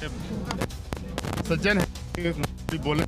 सज्जन है, बोलने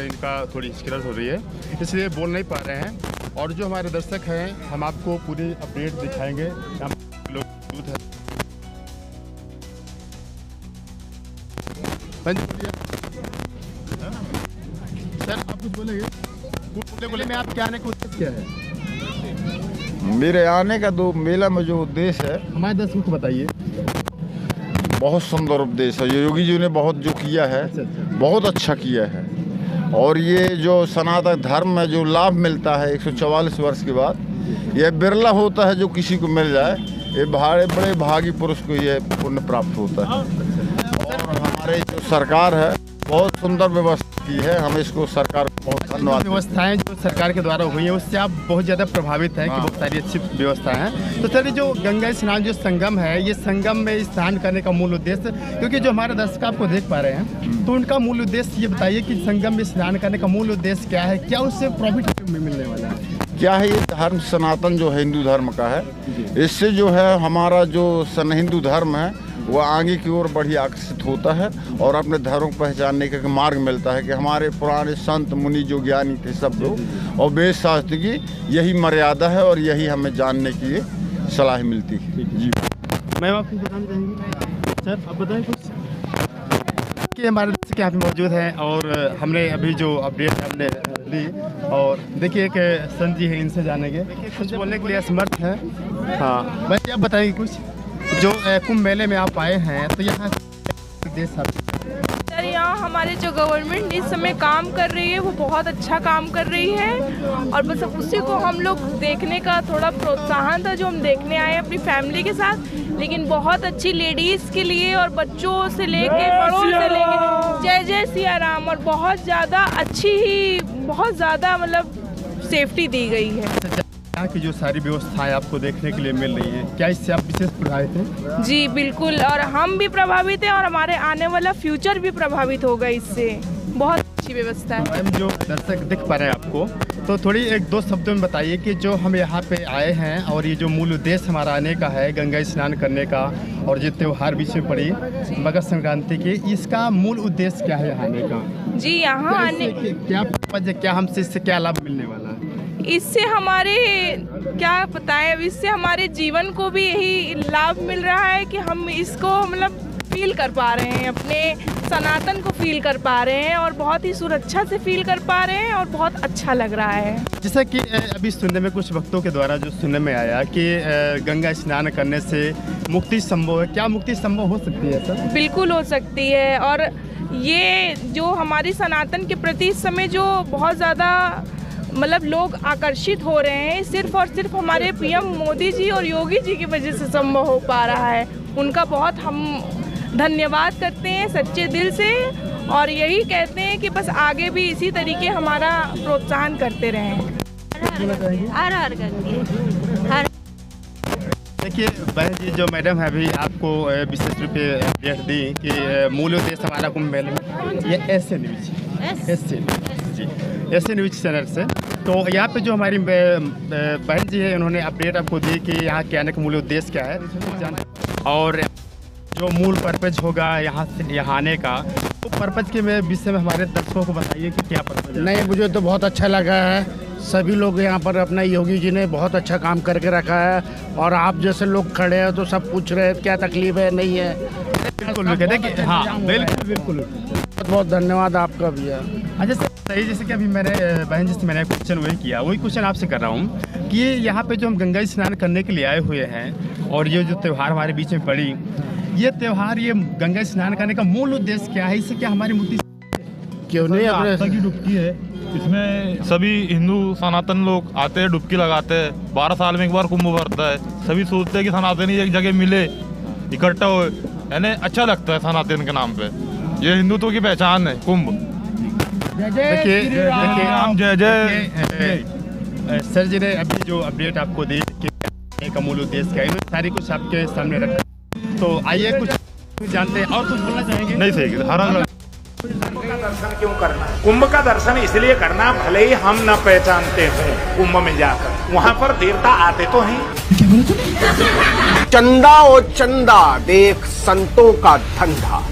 इनका थोड़ी मुश्किल हो रही है, इसलिए बोल नहीं पा रहे हैं। और जो हमारे दर्शक हैं, हम आपको पूरी अपडेट दिखाएंगे। हम लोग मौजूद हैं। सर आप कुछ बोलेंगे? में आप क्या आने का उद्देश्य क्या है? मेरे आने का दो मेला में जो उद्देश्य है, हमारे दर्शकों को बताइए। बहुत सुंदर उपदेश है। योगी जी ने बहुत जो किया है, बहुत अच्छा किया है। और ये जो सनातन धर्म में जो लाभ मिलता है 144 वर्ष के बाद, यह बिरला होता है जो किसी को मिल जाए। ये बड़े भागी पुरुष को ये पुण्य प्राप्त होता है। और हमारे जो सरकार है, बहुत सुंदर व्यवस्था की है। हम इसको सरकार को बहुत धन्यवाद। व्यवस्थाएं जो सरकार के द्वारा हुई हैं, उससे आप बहुत ज़्यादा प्रभावित हैं कि बहुत सारी अच्छी व्यवस्थाएं हैं। तो चलिए, जो गंगा स्नान जो संगम है, ये संगम में स्नान करने का मूल उद्देश्य, क्योंकि जो हमारे दर्शक आपको देख पा रहे हैं, तो उनका मूल उद्देश्य ये बताइए कि संगम में स्नान करने का मूल उद्देश्य क्या है, क्या उससे प्रॉफिट मिलने वाला है? क्या है, ये धर्म सनातन जो है हिंदू धर्म का है। इससे जो है हमारा जो हिंदू धर्म है, वह आगे की ओर बढ़ी आकर्षित होता है और अपने धर्म को पहचानने का मार्ग मिलता है कि हमारे पुराने संत मुनि जो ज्ञानी थे सब लोग, और वेद शास्त्र की यही मर्यादा है और यही हमें जानने की सलाह मिलती है। जी मैं आपको बताना चाहूँगी। सर आप बताएं कुछ कि हमारे दर्शक यहाँ पे मौजूद हैं, और हमने अभी जो अपडेट हमने ली, और देखिए एक संत जी हैं, इनसे जानेंगे। कुछ बोलने के लिए असमर्थ हैं। हाँ, वैसे आप बताएंगे कुछ, जो कुंभ मेले में आप आए हैं, तो यहाँ देश सर, यहाँ हमारे जो गवर्नमेंट इस समय काम कर रही है, वो बहुत अच्छा काम कर रही है। और बस उसी को हम लोग देखने का थोड़ा प्रोत्साहन था, जो हम देखने आए अपनी फैमिली के साथ। लेकिन बहुत अच्छी लेडीज़ के लिए और बच्चों से लेके बड़ों से लेके जय जय सिया राम, और बहुत ज़्यादा अच्छी ही, बहुत ज़्यादा मतलब सेफ्टी दी गई है। यहाँ की जो सारी व्यवस्थाएं आपको देखने के लिए मिल रही है, क्या इससे आप विशेष प्रभावित हैं? जी बिल्कुल, और हम भी प्रभावित हैं और हमारे आने वाला फ्यूचर भी प्रभावित होगा इससे। बहुत अच्छी व्यवस्था है। मैम, जो दर्शक दिख पा रहे हैं आपको, तो थोड़ी एक दो शब्दों में बताइए कि जो हम यहाँ पे आए हैं और ये जो मूल उद्देश्य हमारा आने का है, गंगा स्नान करने का, और जो त्यौहार बीच में पड़ी मकर संक्रांति की, इसका मूल उद्देश्य क्या है आने का? जी, यहाँ आने क्या हमसे इससे क्या लाभ मिलने वाला है? इससे हमारे क्या बताएं, अब इससे हमारे जीवन को भी यही लाभ मिल रहा है कि हम इसको मतलब फील कर पा रहे हैं, अपने सनातन को फील कर पा रहे हैं, और बहुत ही सुरक्षा से फील कर पा रहे हैं, और बहुत अच्छा लग रहा है। जैसा कि अभी सुनने में कुछ भक्तों के द्वारा जो सुनने में आया कि गंगा स्नान करने से मुक्ति संभव है, क्या मुक्ति संभव हो सकती है सर? बिल्कुल हो सकती है। और ये जो हमारी सनातन के प्रति इस समय जो बहुत ज़्यादा मतलब लोग आकर्षित हो रहे हैं, सिर्फ और सिर्फ हमारे पीएम मोदी जी और योगी जी की वजह से संभव हो पा रहा है। उनका बहुत हम धन्यवाद करते हैं सच्चे दिल से, और यही कहते हैं कि बस आगे भी इसी तरीके हमारा प्रोत्साहन करते रहें। हर हर गंगे हर। देखिए बहन जी, जो मैडम है अभी आपको विशेष रूप से अपडेट दी कि मूल उद्देश्य हमारा कुंभ मेले में, ये ऐसे न्यूज़ चैनल से, तो यहाँ पे जो हमारी बहन जी है, उन्होंने अपडेट आपको दी कि यहाँ के आने का मूल उद्देश्य क्या है और जो मूल पर्पज होगा यहाँ से यहाँ आने का। तो पर्पज के विषय में हमारे दर्शकों को बताइए कि क्या पर्पज है? नहीं, मुझे तो बहुत अच्छा लगा है। सभी लोग यहाँ पर अपना योगी जी ने बहुत अच्छा काम करके रखा है, और आप जैसे लोग खड़े हैं तो सब पूछ रहे हैं क्या तकलीफ है, नहीं है। बिल्कुल देखिए, हाँ बिल्कुल बहुत बहुत धन्यवाद आपका भैया। अच्छा सही, जैसे कि अभी मैंने बहन जी से मैंने क्वेश्चन वही किया, वही क्वेश्चन आपसे कर रहा हूँ कि यहाँ पे जो हम गंगा स्नान करने के लिए आए हुए हैं, और ये जो त्यौहार हमारे बीच में पड़ी, ये त्यौहार, ये गंगा स्नान करने का मूल उद्देश्य क्या है? इससे क्या हमारी मुक्ति क्यों नहीं? अपने की डुबकी है, इसमें सभी हिंदू सनातन लोग आते हैं, डुबकी लगाते हैं। 12 साल में एक बार कुंभ भरता है। सभी सोचते हैं कि सनातनी एक जगह मिले, इकट्ठा हो, यानी अच्छा लगता है सनातन के नाम पे। ये हिंदुत्व की पहचान है कुंभ। देखिए जय जय। सर जी ने अभी जो अपडेट आपको दी कि का मूल उद्देश्य क्या है, तो सारी कुछ आपके सामने रखा, तो आइए कुछ जानते हैं। और कुछ बोलना चाहेंगे? नहीं सही, हरा कुंभ का दर्शन क्यों करना? कुंभ का दर्शन इसलिए करना, भले ही हम न पहचानते हो कुंभ में जाकर, वहाँ पर देवता आते तो हैं। चंदा और चंदा देख संतों का धंधा,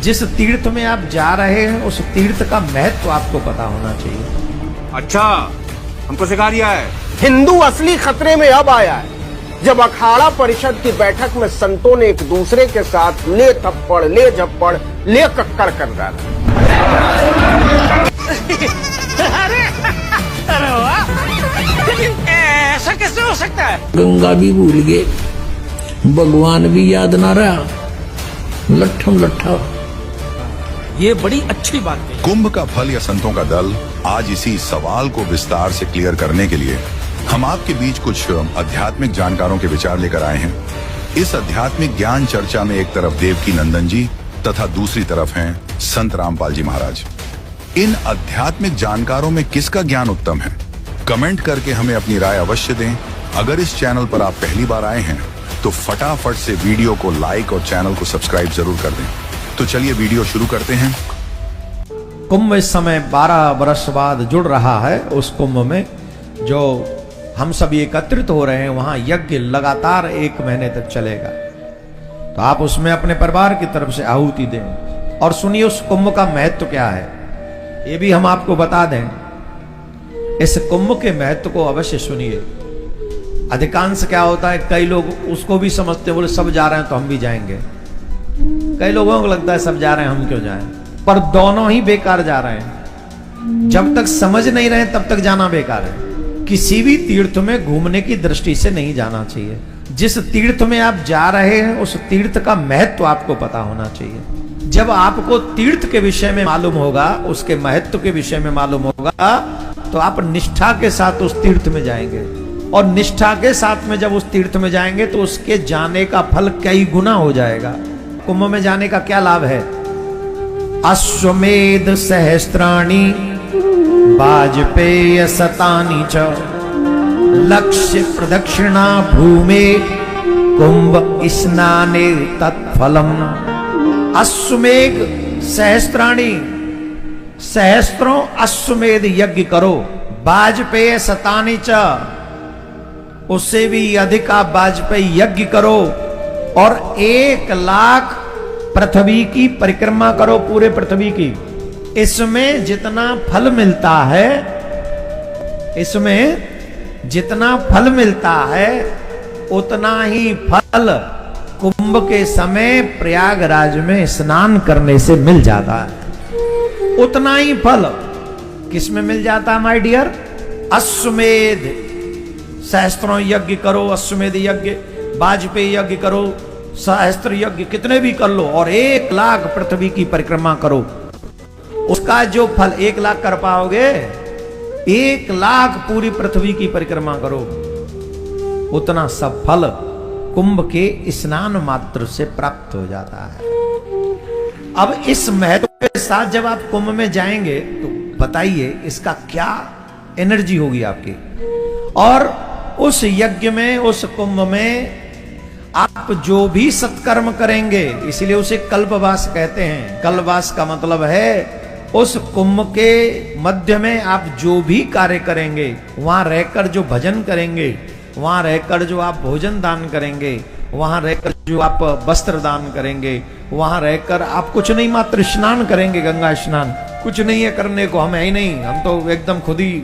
जिस तीर्थ में आप जा रहे हैं उस तीर्थ का महत्व आपको पता होना चाहिए। अच्छा, हमको सिखा दिया है। हिंदू असली खतरे में अब आया है जब अखाड़ा परिषद की बैठक में संतों ने एक दूसरे के साथ ले थप्पड़ ले झप्पड़ ले कक्कड़ कर डाला। ऐसा कैसे हो सकता है? गंगा भी भूल गए, भगवान भी याद ना रहा, लट्ठम लट्ठा। ये बड़ी अच्छी बात है। कुंभ का फल या संतों का दल, आज इसी सवाल को विस्तार से क्लियर करने के लिए हम आपके बीच कुछ आध्यात्मिक जानकारों के विचार लेकर आए हैं। इस आध्यात्मिक ज्ञान चर्चा में एक तरफ देवकी नंदन जी तथा दूसरी तरफ हैं संत रामपाल जी महाराज। इन आध्यात्मिक जानकारों में किसका ज्ञान उत्तम है? कमेंट करके हमें अपनी राय अवश्य दें। अगर इस चैनल पर आप पहली बार आए हैं तो फटाफट से वीडियो को लाइक और चैनल को सब्सक्राइब जरूर कर दें। तो चलिए वीडियो शुरू करते हैं। कुंभ इस समय 12 वर्ष बाद जुड़ रहा है। उस कुंभ में जो हम सभी एकत्रित हो रहे हैं वहां यज्ञ लगातार 1 महीने तक चलेगा। तो आप उसमें अपने परिवार की तरफ से आहुति दें और सुनिए उस कुंभ का महत्व क्या है, ये भी हम आपको बता दें। इस कुंभ के महत्व को अवश्य सुनिए। अधिकांश क्या होता है, कई लोग उसको भी समझते हैं, बोले सब जा रहे हैं तो हम भी जाएंगे। कई लोगों को लगता है सब जा रहे हैं हम क्यों जाएं, पर दोनों ही बेकार जा रहे हैं। जब तक समझ नहीं रहे तब तक जाना बेकार है। किसी भी तीर्थ में घूमने की दृष्टि से नहीं जाना चाहिए। जिस तीर्थ में आप जा रहे हैं उस तीर्थ का महत्व आपको पता होना चाहिए। जब आपको तीर्थ के विषय में मालूम होगा, उसके महत्व के विषय में मालूम होगा, तो आप निष्ठा के साथ उस तीर्थ में जाएंगे। और निष्ठा के साथ में जब उस तीर्थ में जाएंगे तो उसके जाने का फल कई गुना हो जाएगा। कुंभ में जाने का क्या लाभ है? अश्वमेध सहस्त्राणि वाजपेय शतानि च लक्ष्य प्रदक्षिणा भूमे कुंभ स्नाने तत्फलम। अश्वमेध सहस्त्राणि, सहस्त्रों अश्वमेध यज्ञ करो, वाजपेय शतानि च, उससे भी अधिक आप वाजपेयी यज्ञ करो, और 1 लाख पृथ्वी की परिक्रमा करो, पूरे पृथ्वी की। इसमें जितना फल मिलता है, इसमें जितना फल मिलता है उतना ही फल कुंभ के समय प्रयागराज में स्नान करने से मिल जाता है। उतना ही फल किस में मिल जाता है माय डियर? अश्वमेध सहस्त्रों यज्ञ करो, अश्वमेध यज्ञ, वाजपेयी यज्ञ करो, सहस्त्र यज्ञ कितने भी कर लो, और 1 लाख पृथ्वी की परिक्रमा करो। उसका जो फल 1 लाख कर पाओगे, 1 लाख पूरी पृथ्वी की परिक्रमा करो, उतना सब फल कुंभ के स्नान मात्र से प्राप्त हो जाता है। अब इस महत्व के साथ जब आप कुंभ में जाएंगे तो बताइए इसका क्या एनर्जी होगी आपकी। और उस यज्ञ में, उस कुंभ में आप जो भी सत्कर्म करेंगे, इसलिए उसे कल्पवास कहते हैं। कल्पवास का मतलब है उस कुंभ के मध्य में आप जो भी कार्य करेंगे, वहां रहकर जो भजन करेंगे, वहां रहकर जो आप भोजन दान करेंगे, वहां रहकर जो आप वस्त्र दान करेंगे, वहां रहकर आप कुछ नहीं मात्र स्नान करेंगे, गंगा स्नान। कुछ नहीं है करने को, हम है ही नहीं, हम तो एकदम खुद ही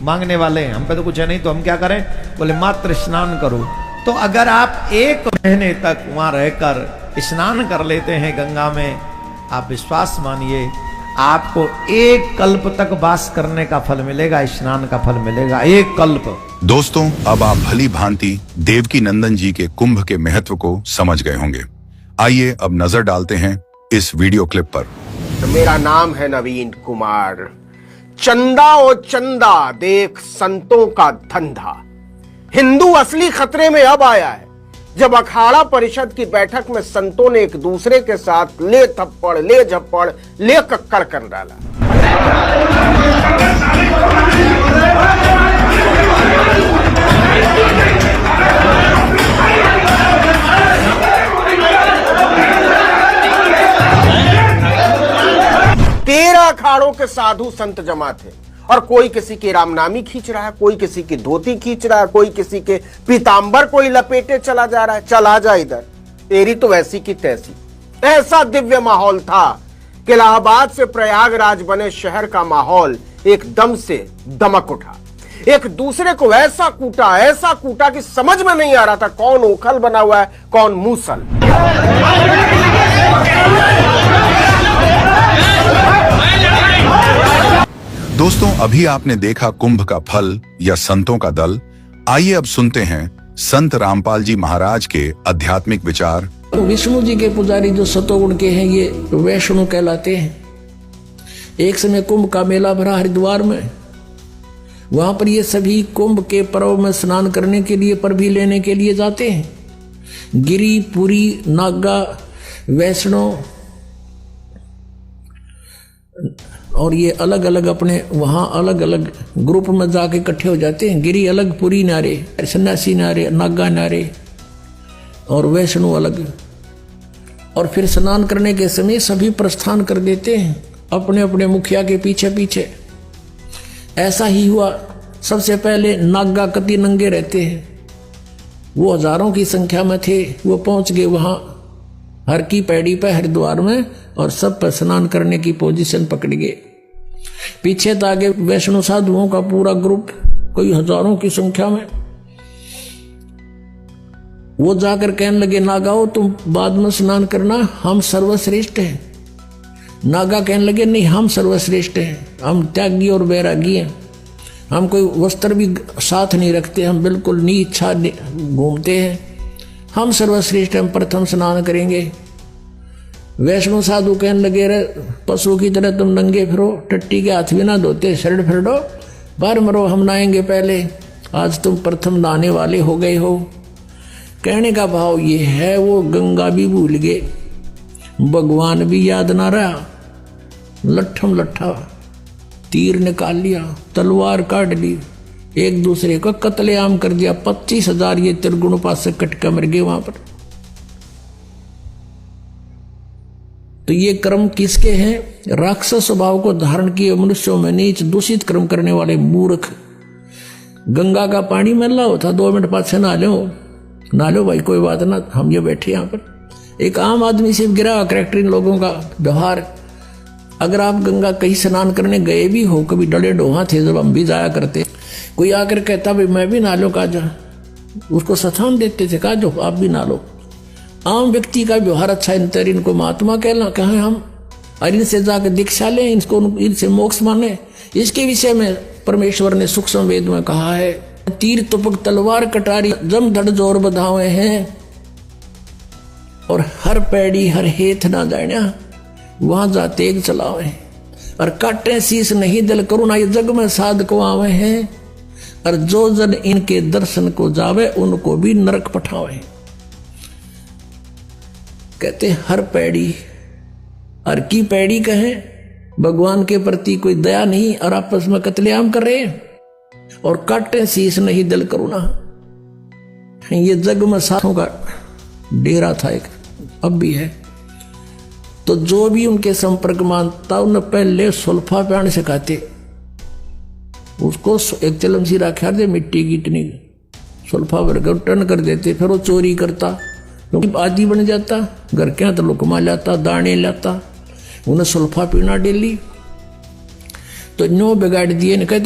मांगने वाले हैं, हम पे तो कुछ है नहीं, तो हम क्या करें? बोले मात्र स्नान करो। तो अगर आप 1 महीने तक वहां रहकर स्नान कर लेते हैं गंगा में, आप विश्वास मानिए आपको 1 कल्प तक वास करने का फल मिलेगा, स्नान का फल मिलेगा, 1 कल्प। दोस्तों, अब आप भली भांति देवकी नंदन जी के कुंभ के महत्व को समझ गए होंगे। आइए अब नजर डालते हैं इस वीडियो क्लिप पर। तो मेरा नाम है नवीन कुमार। चंदा ओ चंदा देख संतों का धंधा। हिंदू असली खतरे में अब आया है जब अखाड़ा परिषद की बैठक में संतों ने एक दूसरे के साथ ले थप्पड़ ले झप्पड़ ले कक्कड़ कर डाला। तेरह अखाड़ों के साधु संत जमा थे और कोई किसी की रामनामी खींच रहा है, कोई किसी की धोती खींच रहा है, कोई किसी के पीतांबर कोई लपेटे चला जा रहा है। चला जा इधर, तेरी तो वैसी की तैसी। ऐसा दिव्य माहौल था कि इलाहाबाद से प्रयागराज बने शहर का माहौल एकदम से दमक उठा। एक दूसरे को ऐसा कूटा कि समझ में नहीं आ रहा था कौन ओखल बना हुआ है, कौन मूसल। दोस्तों, अभी आपने देखा कुंभ का फल या संतों का दल। आइए अब सुनते हैं संत रामपाल जी महाराज के आध्यात्मिक विचार। विष्णु जी के पुजारी जो सतोगुण के हैं, ये वैष्णु कहलाते हैं। एक समय कुंभ का मेला भरा हरिद्वार में। वहां पर ये सभी कुंभ के पर्व में स्नान करने के लिए, पर भी लेने के लिए जाते हैं। गिरी, पुरी, नागा, वैष्णो और ये अलग अलग अपने वहां अलग अलग ग्रुप में जाके इकट्ठे हो जाते हैं। गिरी अलग, पुरी नारे, सन्यासी नारे, नागा नारे और वैष्णो अलग। और फिर स्नान करने के समय सभी प्रस्थान कर देते हैं अपने अपने मुखिया के पीछे पीछे। ऐसा ही हुआ। सबसे पहले नागा कति नंगे रहते हैं, वो हजारों की संख्या में थे। वो पहुंच गए वहां हर की पैड़ी पे हरिद्वार में और सब पर स्नान करने की पोजीशन पकड़ गए। पीछे तो आगे वैष्णो साधुओं का पूरा ग्रुप, कोई हजारों की संख्या में। वो जाकर कहने लगे, नागाओ तुम बाद में स्नान करना, हम सर्वश्रेष्ठ हैं। नागा कहने लगे, नहीं हम सर्वश्रेष्ठ हैं, हम त्यागी और बैरागी हैं, हम कोई वस्त्र भी साथ नहीं रखते, हम बिल्कुल नीचा घूमते हैं, हम सर्वश्रेष्ठ, हम प्रथम स्नान करेंगे। वैष्णो साधु कहने लगे, रे पशु की तरह तुम नंगे फिरो, टट्टी के हाथ भी ना धोते, शरण फिर दो, बार मरो, हम नहाएंगे पहले, आज तुम प्रथम नहाने वाले हो गए हो। कहने का भाव ये है, वो गंगा भी भूल गए, भगवान भी याद ना रहा। लट्ठम लट्ठा तीर निकाल लिया, तलवार काट ली, एक दूसरे को कत्लेआम कर दिया। 25,000 ये त्रिगुण उपासक कटका मर गए वहां पर। तो ये कर्म किसके हैं? राक्षस स्वभाव को धारण किए मनुष्यों में नीच दूषित कर्म करने वाले मूर्ख। गंगा का पानी मैला होता, 2 मिनट बाद से नहा लो भाई, कोई बात ना, हम ये बैठे यहाँ पर। एक आम आदमी से गिरा करैक्टर इन लोगों का व्यवहार। अगर आप गंगा कहीं स्नान करने गए भी हो, कभी डले डोहा थे जब हम भी जाया करते, कोई आकर कहता भाई मैं भी नहा लो, काजा उसको स्थान देते थे, कहा जो आप भी नहा लो। आम व्यक्ति का व्यवहार अच्छा, इनको महात्मा कहना कहें हम, और इनसे जाकर दीक्षा लें, इनको इनसे मोक्ष माने। इसके विषय में परमेश्वर ने सूक्ष्म वेद में कहा है, तीर तुपक तलवार कटारी जम धड़ जोर बधावे हैं, और हर पैड़ी हर हेथ ना जाना, वहां जाते एक चलावे, और काटे शीस नहीं दिल करुणा, ये जग में साध को आवे हैं, और जो जन इनके दर्शन को जावे उनको भी नरक पठावे। कहते हर पैड़ी, हर की पैड़ी कहे भगवान के प्रति कोई दया नहीं, और आपस में कत्लेआम कर रहे हैं, और काटे शीस नहीं दिल करुणा। ये जग में साधुओं का डेरा था एक, अब भी है। तो जो भी उनके संपर्क मानता, उन्हें पहले सुल्फा पियाने सिखाते, उसको एक चलम सी रखा दे मिट्टी की इतनी, सुल्फा भरकर टर्न कर देते, फिर वो चोरी करता, क्योंकि आदि बन जाता, घर के तो लुकमा लाता, दाने लाता, उन्हें सुल्फा पीना डेली। तो नो बिगाड़ दिए, कहते